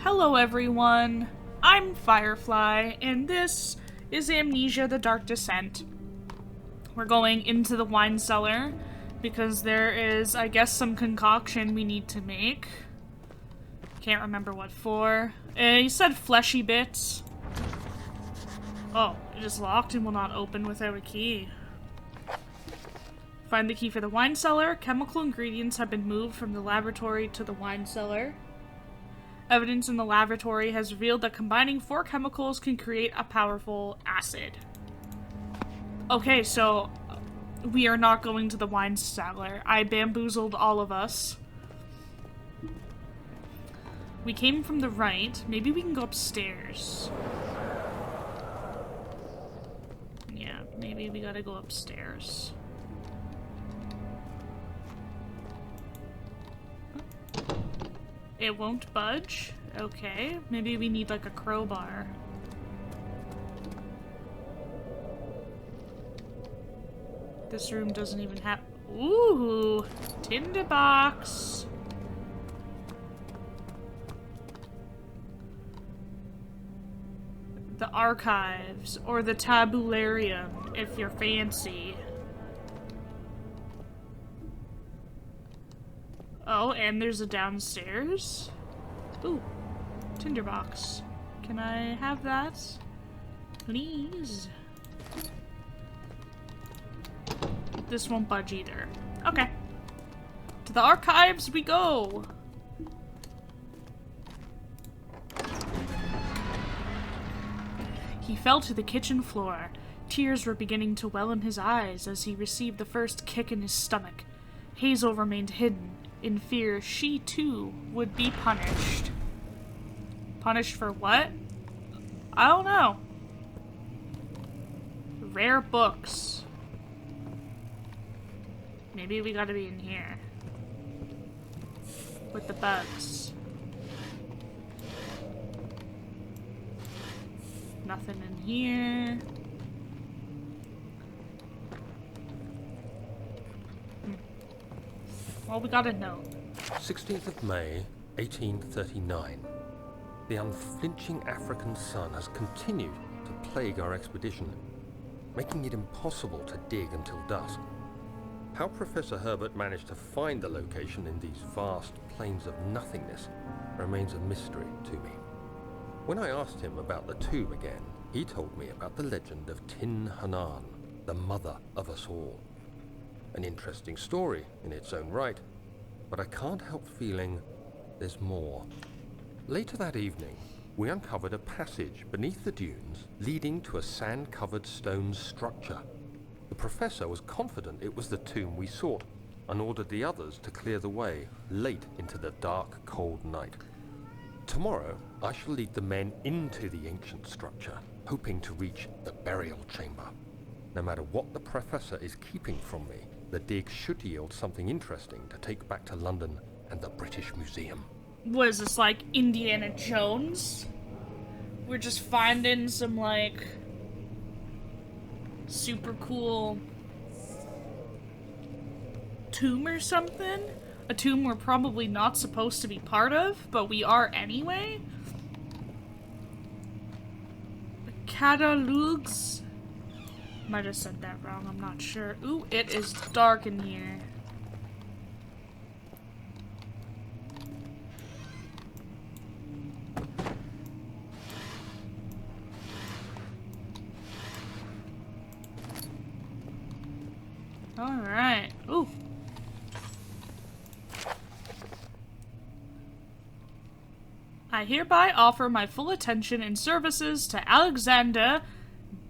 Hello everyone, I'm Firefly, and this is Amnesia: The Dark Descent. We're going into the wine cellar, because there is, I guess, some concoction we need to make. Can't remember what for. He said fleshy bits. Oh, it is locked and will not open without a key. Find the key for the wine cellar. Chemical ingredients have been moved from the laboratory to the wine cellar. Evidence in the laboratory has revealed that combining 4 chemicals can create a powerful acid. Okay, so we are not going to the wine cellar. I bamboozled all of us. We came from the right. Maybe we can go upstairs. Yeah, maybe we gotta go upstairs. It won't budge? Okay. Maybe we need like a crowbar. This room doesn't even have— ooh! Tinderbox! The archives, or the tabularium, if you're fancy. Oh, and there's a downstairs. Ooh, tinderbox. Can I have that? Please. This won't budge either. Okay. To the archives we go! He fell to the kitchen floor. Tears were beginning to well in his eyes as he received the first kick in his stomach. Hazel remained hidden, in fear she too would be punished. Punished for what? I don't know. Rare books. Maybe we gotta be in here. With the bugs. Nothing in here. Well, we got a note. 16th of May, 1839. The unflinching African sun has continued to plague our expedition, making it impossible to dig until dusk. How Professor Herbert managed to find the location in these vast plains of nothingness remains a mystery to me. When I asked him about the tomb again, he told me about the legend of Tin Hanan, the mother of us all. An interesting story in its own right, but I can't help feeling there's more. Later that evening, we uncovered a passage beneath the dunes leading to a sand-covered stone structure. The professor was confident it was the tomb we sought and ordered the others to clear the way late into the dark, cold night. Tomorrow, I shall lead the men into the ancient structure, hoping to reach the burial chamber. No matter what the professor is keeping from me, the dig should yield something interesting to take back to London and the British Museum. What is this, like Indiana Jones? We're just finding some, like, super cool tomb or something? A tomb we're probably not supposed to be part of, but we are anyway? Catalogues? Might have said that wrong, I'm not sure. Ooh, it is dark in here. Alright. Ooh. I hereby offer my full attention and services to Alexander,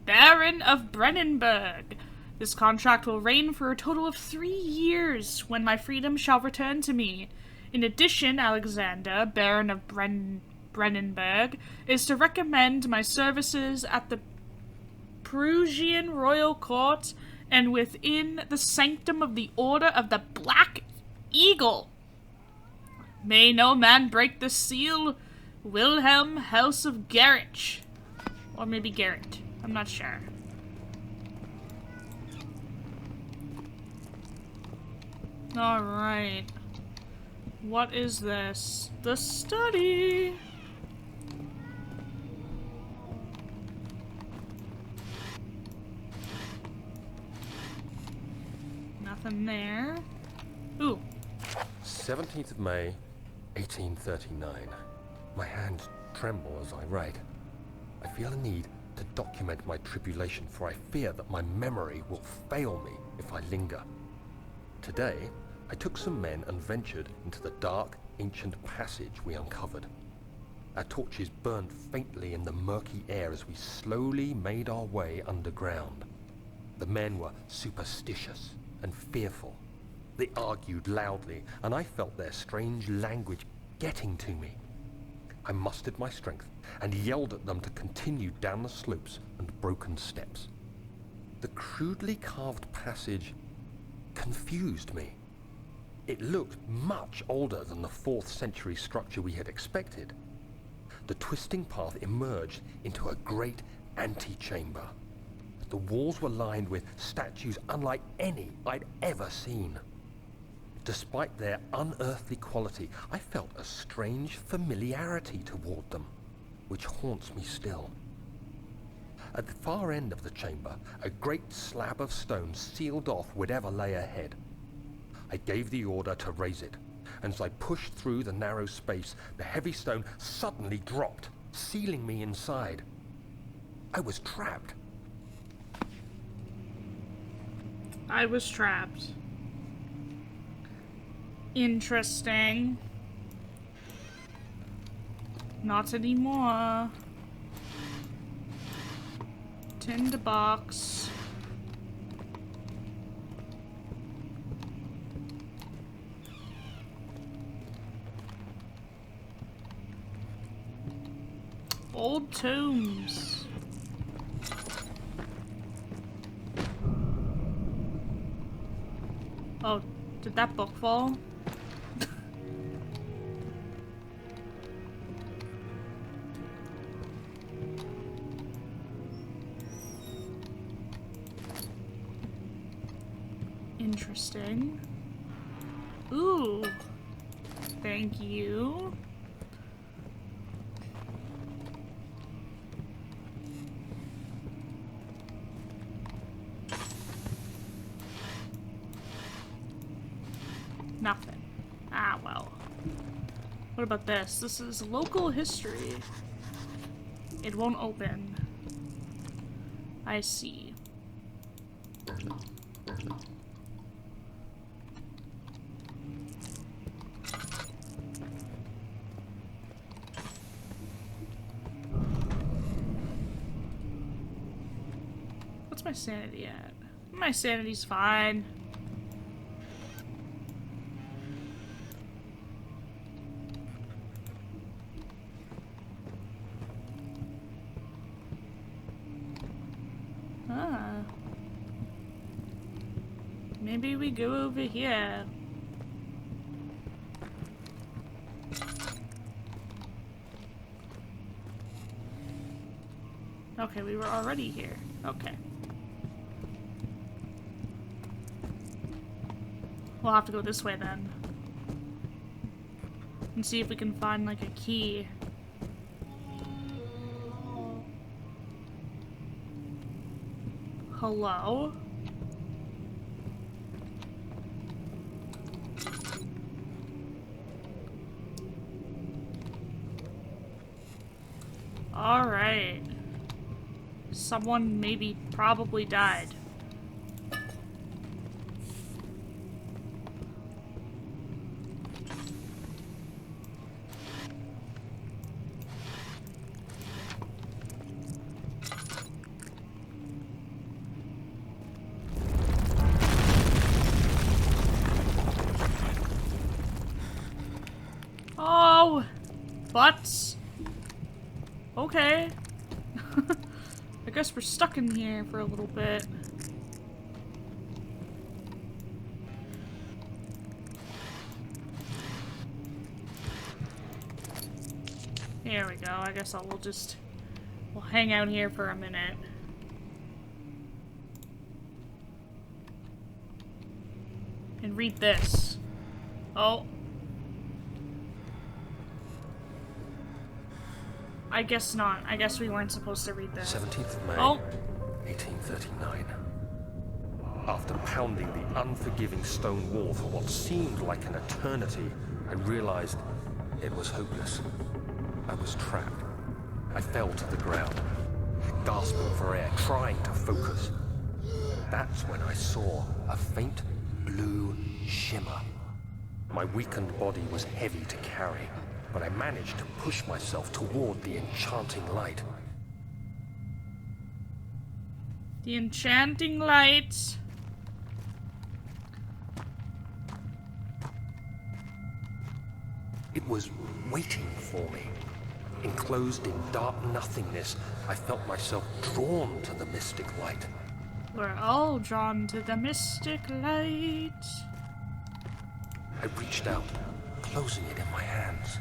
Baron of Brennenburg. This contract will reign for a total of 3 years, when my freedom shall return to me. In addition, Alexander, Baron of Brennenburg, is to recommend my services at the Prussian royal court and within the sanctum of the Order of the Black Eagle. May no man break the seal. Wilhelm, House of Garrett. Or maybe Garrett. I'm not sure. Alright. What is this? The study! Nothing there. Ooh. 17th of May, 1839. My hands tremble as I write. I feel a need to document my tribulation, for I fear that my memory will fail me if I linger. Today, I took some men and ventured into the dark, ancient passage we uncovered. Our torches burned faintly in the murky air as we slowly made our way underground. The men were superstitious and fearful. They argued loudly, and I felt their strange language getting to me. I mustered my strength and yelled at them to continue down the slopes and broken steps. The crudely carved passage confused me. It looked much older than the 4th century structure we had expected. The twisting path emerged into a great antechamber. The walls were lined with statues unlike any I'd ever seen. Despite their unearthly quality, I felt a strange familiarity toward them, which haunts me still. At the far end of the chamber, a great slab of stone sealed off whatever lay ahead. I gave the order to raise it, and as I pushed through the narrow space, the heavy stone suddenly dropped, sealing me inside. I was trapped. I was trapped. Interesting. Not anymore. Tinderbox. Old tombs. Oh, did that book fall? Interesting. Ooh. Thank you. Nothing. Ah, well. What about this? This is local history. It won't open. I see. What's my sanity at? My sanity's fine. Maybe we go over here. Okay, we were already here. Okay. We'll have to go this way then. And see if we can find like a key. Hello? Alright. Someone maybe probably died. Oh, butts. Okay. I guess we're stuck in here for a little bit. There we go. I guess we'll hang out here for a minute. And read this. Oh. I guess not. I guess we weren't supposed to read this. 17th of May, oh. 1839. After pounding the unforgiving stone wall for what seemed like an eternity, I realized it was hopeless. I was trapped. I fell to the ground, gasping for air, trying to focus. That's when I saw a faint blue shimmer. My weakened body was heavy to carry, but I managed to push myself toward the enchanting light. The enchanting light. It was waiting for me. Enclosed in dark nothingness, I felt myself drawn to the mystic light. We're all drawn to the mystic light. I reached out, closing it in my hands.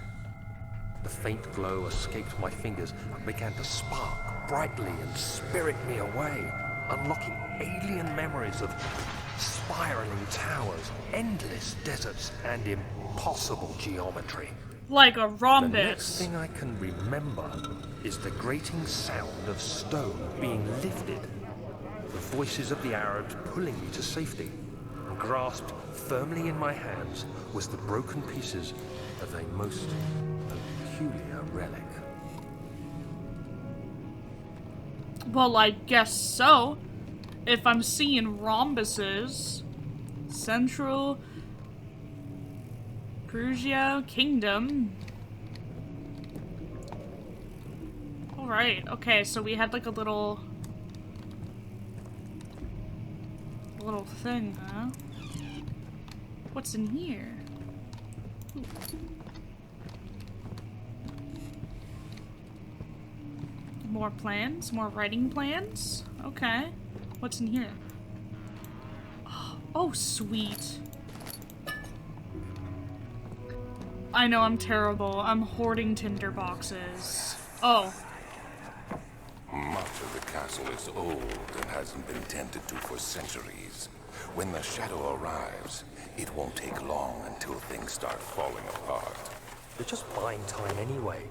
The faint glow escaped my fingers and began to spark brightly and spirit me away, unlocking alien memories of spiraling towers, endless deserts, and impossible geometry. Like a The next rhombus. thing I can remember is the grating sound of stone being lifted, the voices of the Arabs pulling me to safety, and grasped firmly in my hands was the broken pieces of a most peculiar relic. Well, I guess so. If I'm seeing rhombuses. Central Prussia Kingdom. Alright, okay, so we had like a little thing, huh? What's in here? Ooh. More plans? More writing plans? Okay. What's in here? Oh, sweet. I know I'm terrible. I'm hoarding tinder boxes. Oh. Much of the castle is old and hasn't been tended to for centuries. When the shadow arrives, it won't take long until things start falling apart. We're just buying time anyway.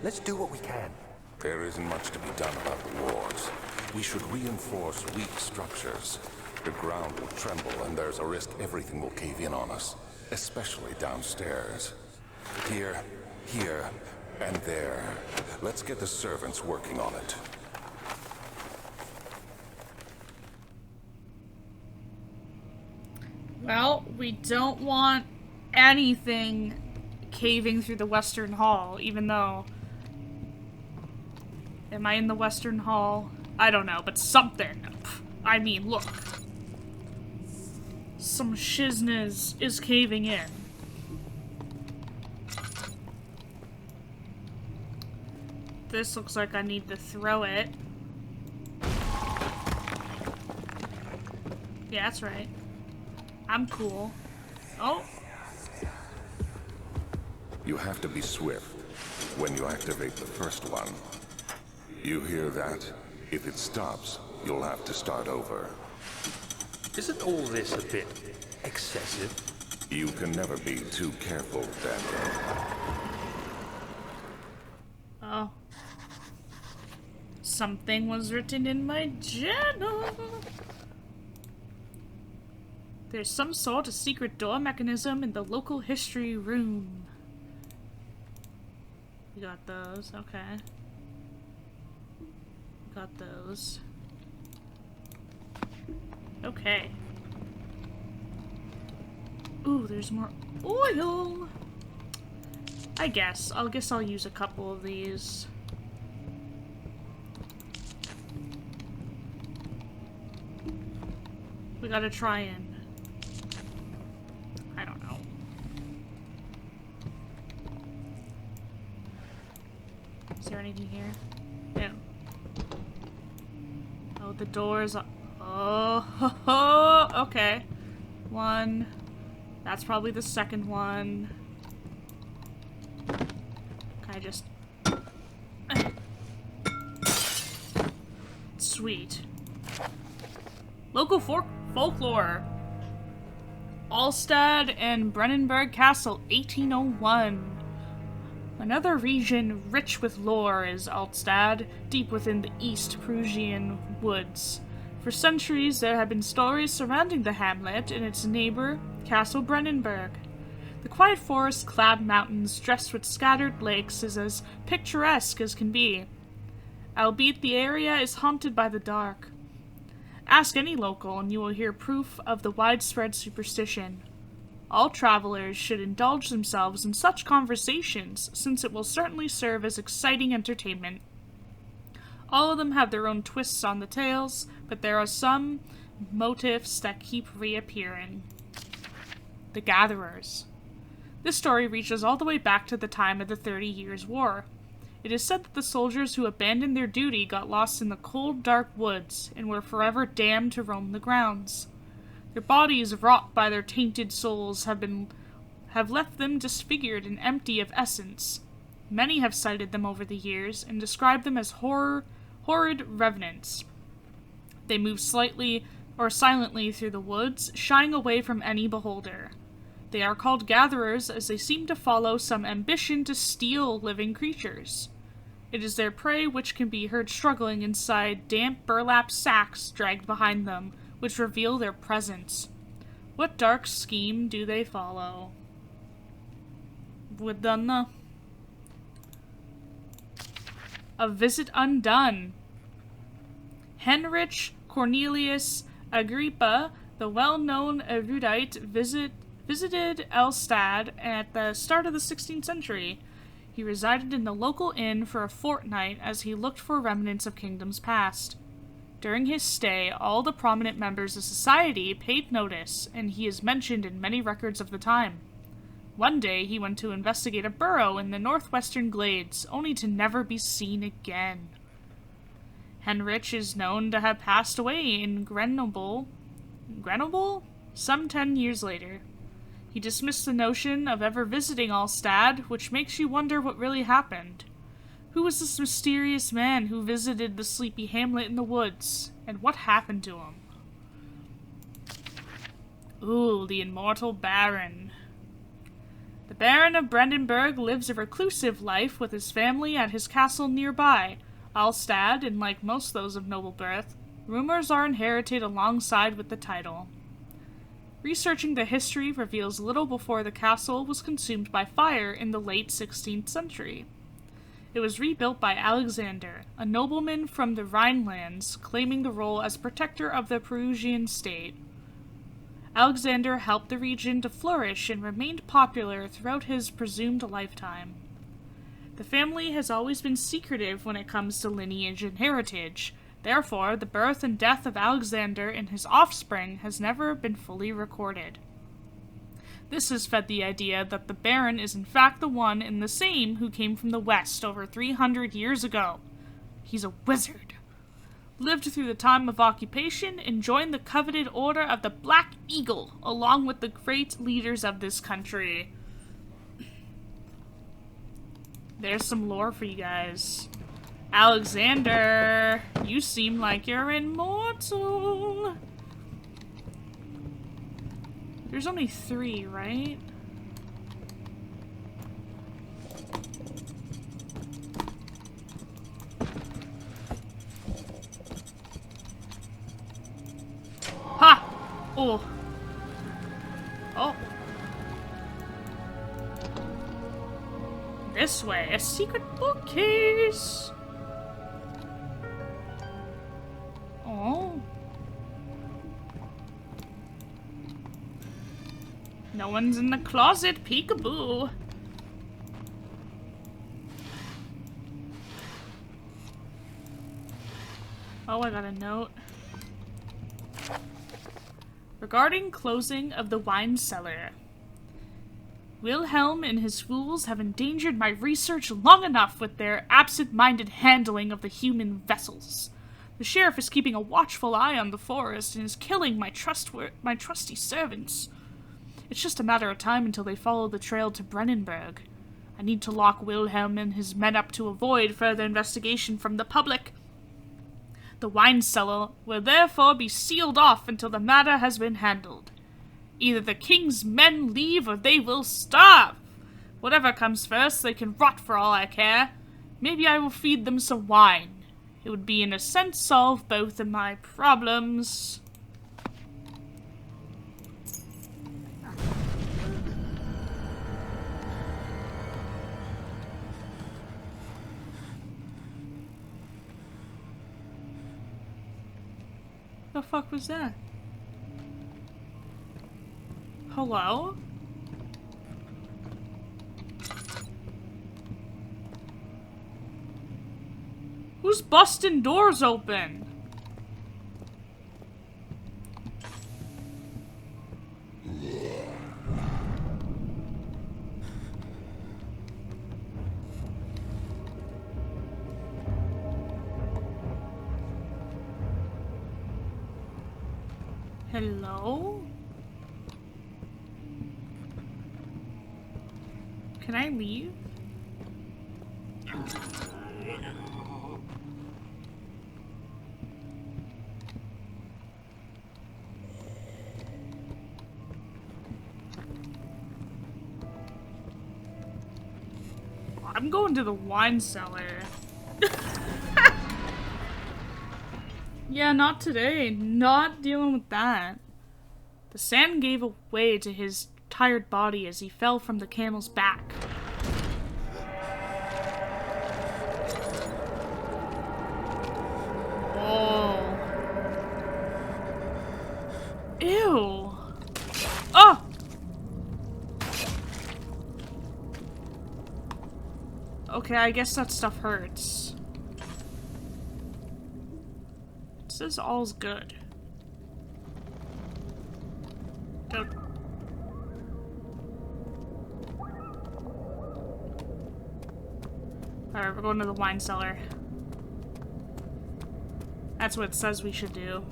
Let's do what we can. There isn't much to be done about the walls. We should reinforce weak structures. The ground will tremble and there's a risk everything will cave in on us, especially downstairs. Here, and there. Let's get the servants working on it. Well, we don't want anything caving through the Western Hall, even though... Am I in the Western Hall? I don't know, but something. I mean, look. Some shizness is caving in. This looks like I need to throw it. Yeah, that's right. I'm cool. Oh. You have to be swift when you activate the first one. You hear that? If it stops, you'll have to start over. Isn't all this a bit excessive? You can never be too careful, Daniel. Oh. Something was written in my journal. There's some sort of secret door mechanism in the local history room. We got those, okay. Got those. Okay. Ooh, there's more oil! I guess I'll use a couple of these. We gotta try and... I don't know. Is there anything here? No. Oh, the doors are... Oh, okay. One. That's probably the second one. Can I just... Sweet. Local folklore. Alstad and Brennenburg Castle, 1801. Another region rich with lore is Alstad, deep within the East Prussian woods. For centuries, there have been stories surrounding the hamlet and its neighbor, Castle Brennenburg. The quiet forest-clad mountains dressed with scattered lakes is as picturesque as can be, albeit the area is haunted by the dark. Ask any local and you will hear proof of the widespread superstition. All travelers should indulge themselves in such conversations, since it will certainly serve as exciting entertainment. All of them have their own twists on the tales, but there are some motifs that keep reappearing. The Gatherers. This story reaches all the way back to the time of the 30 Years' War. It is said that the soldiers who abandoned their duty got lost in the cold, dark woods and were forever damned to roam the grounds. Their bodies, wrought by their tainted souls, have left them disfigured and empty of essence. Many have cited them over the years and described them as horrid revenants. They move slightly or silently through the woods, shying away from any beholder. They are called gatherers as they seem to follow some ambition to steal living creatures. It is their prey which can be heard struggling inside damp burlap sacks dragged behind them, which reveal their presence. What dark scheme do they follow? Within A Visit Undone. Heinrich Cornelius Agrippa, the well-known erudite, visited Elstad at the start of the 16th century. He resided in the local inn for a fortnight as he looked for remnants of kingdoms past. During his stay, all the prominent members of society paid notice, and he is mentioned in many records of the time. One day, he went to investigate a burrow in the northwestern glades, only to never be seen again. Heinrich is known to have passed away in Grenoble some 10 years later. He dismissed the notion of ever visiting Alstad, which makes you wonder what really happened. Who was this mysterious man who visited the sleepy hamlet in the woods, and what happened to him? Ooh, the immortal Baron. The Baron of Brennenburg lives a reclusive life with his family at his castle nearby, Alstad, and like most those of noble birth, rumors are inherited alongside with the title. Researching the history reveals little before the castle was consumed by fire in the late 16th century. It was rebuilt by Alexander, a nobleman from the Rhinelands, claiming the role as protector of the Perusian state. Alexander helped the region to flourish and remained popular throughout his presumed lifetime. The family has always been secretive when it comes to lineage and heritage. Therefore, the birth and death of Alexander and his offspring has never been fully recorded. This has fed the idea that the Baron is in fact the one and the same who came from the west over 300 years ago. He's a wizard. Lived through the time of occupation and joined the coveted Order of the Black Eagle, along with the great leaders of this country. There's some lore for you guys. Alexander, you seem like you're immortal. There's only 3, right? Ha! Oh. Oh. This way, a secret bookcase. Oh. No one's in the closet, peekaboo. Oh, I got a note. Regarding closing of the wine cellar. Wilhelm and his fools have endangered my research long enough with their absent-minded handling of the human vessels. The sheriff is keeping a watchful eye on the forest and is killing my trusty servants. It's just a matter of time until they follow the trail to Brennenburg. I need to lock Wilhelm and his men up to avoid further investigation from the public. The wine cellar will therefore be sealed off until the matter has been handled. Either the king's men leave or they will starve. Whatever comes first, they can rot for all I care. Maybe I will feed them some wine. It would be, in a sense, solve both of my problems. The fuck was that? Hello? Who's busting doors open? Hello? Can I leave? I'm going to the wine cellar. Yeah, not today. Not dealing with that. The sand gave way to his tired body as he fell from the camel's back. Oh. Ew. Oh! Okay, I guess that stuff hurts. It says all's good. Don't. Alright, we're going to the wine cellar. That's what it says we should do.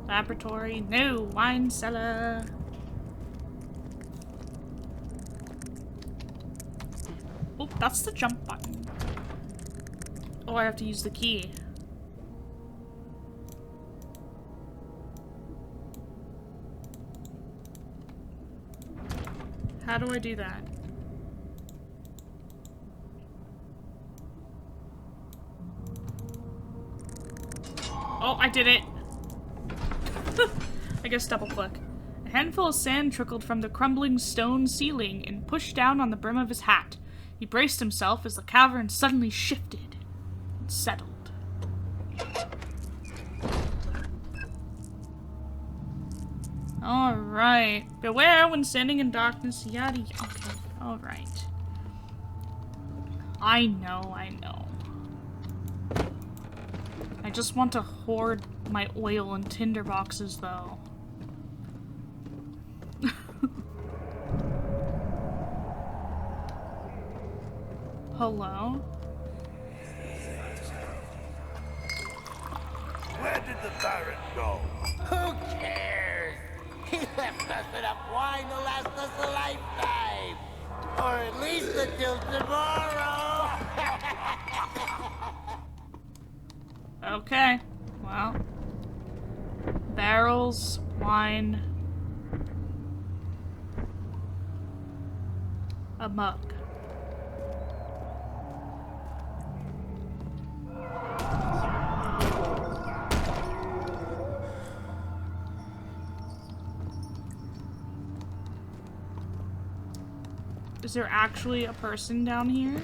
Laboratory, no, wine cellar. Oh, that's the jump button. Oh, I have to use the key. How do I do that? Oh, I did it! I guess double click. A handful of sand trickled from the crumbling stone ceiling and pushed down on the brim of his hat. He braced himself as the cavern suddenly shifted and settled. Alright. Beware when standing in darkness, yada yada. Okay, alright. I know, I know. I just want to hoard my oil and tinder boxes, though. Hello? Where did the Baron go? Who cares? He left us enough wine to last us a lifetime. Or at least until tomorrow. Okay. Well. Barrels, wine. A mug. Is there actually a person down here?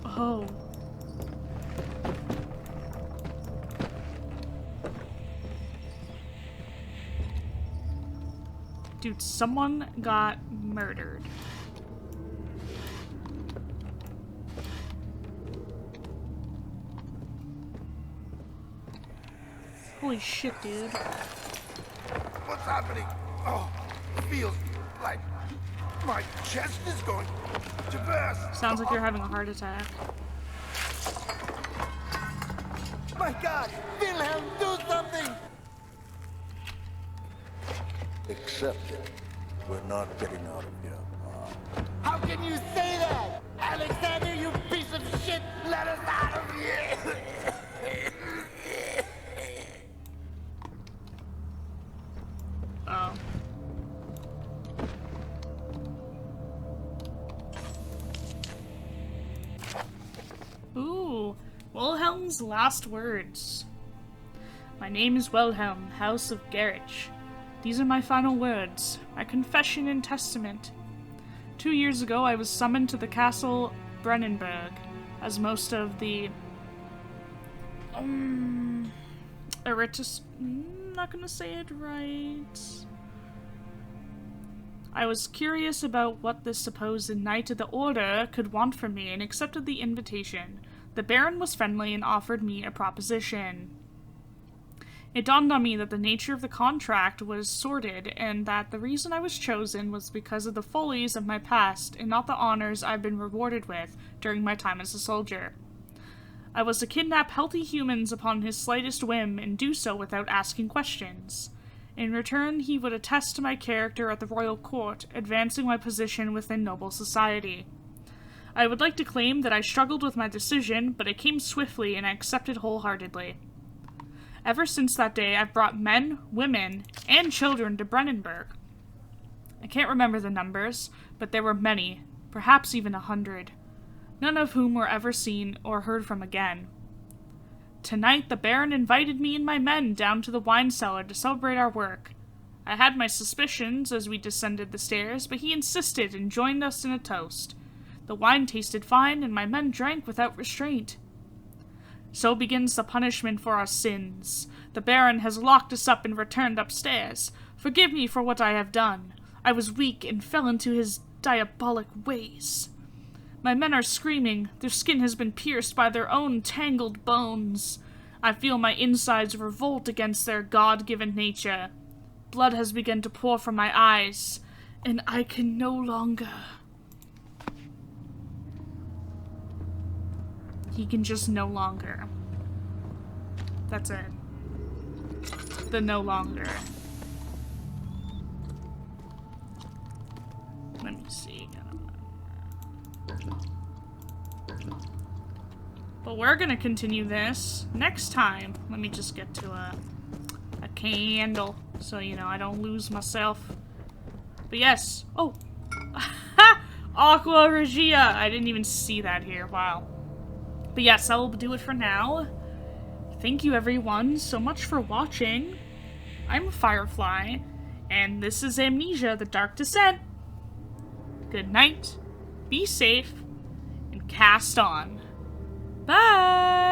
Oh. Dude, someone got murdered. Holy shit, dude. What's happening? Oh, it feels like my chest is going to burst. Sounds like you're having a heart attack. My God, Wilhelm, do something! Accept it. We're not getting out of here. How can you say that? Alexander, you piece of shit! Let us out of here! Wilhelm's last words. My name is Wilhelm, House of Gerich. These are my final words, my confession and testament. 2 years ago, I was summoned to the castle Brennenburg, as most of the not gonna say it right. I was curious about what this supposed knight of the order could want from me and accepted the invitation. The Baron was friendly and offered me a proposition. It dawned on me that the nature of the contract was sordid and that the reason I was chosen was because of the follies of my past and not the honors I've been rewarded with during my time as a soldier. I was to kidnap healthy humans upon his slightest whim and do so without asking questions. In return, he would attest to my character at the royal court, advancing my position within noble society. I would like to claim that I struggled with my decision, but it came swiftly and I accepted wholeheartedly. Ever since that day, I've brought men, women, and children to Brennenburg. I can't remember the numbers, but there were many, perhaps even 100, none of whom were ever seen or heard from again. Tonight, the Baron invited me and my men down to the wine cellar to celebrate our work. I had my suspicions as we descended the stairs, but he insisted and joined us in a toast. The wine tasted fine, and my men drank without restraint. So begins the punishment for our sins. The Baron has locked us up and returned upstairs. Forgive me for what I have done. I was weak and fell into his diabolic ways. My men are screaming. Their skin has been pierced by their own tangled bones. I feel my insides revolt against their God-given nature. Blood has begun to pour from my eyes, and I can no longer. He can just no longer. That's it. The no longer. Let me see. But we're gonna continue this next time. Let me just get to a candle so, you know, I don't lose myself. But yes. Oh! Aqua Regia! I didn't even see that here. Wow. But yes, I will do it for now. Thank you everyone so much for watching. I'm Firefly, and this is Amnesia, the Dark Descent. Good night, be safe, and cast on. Bye!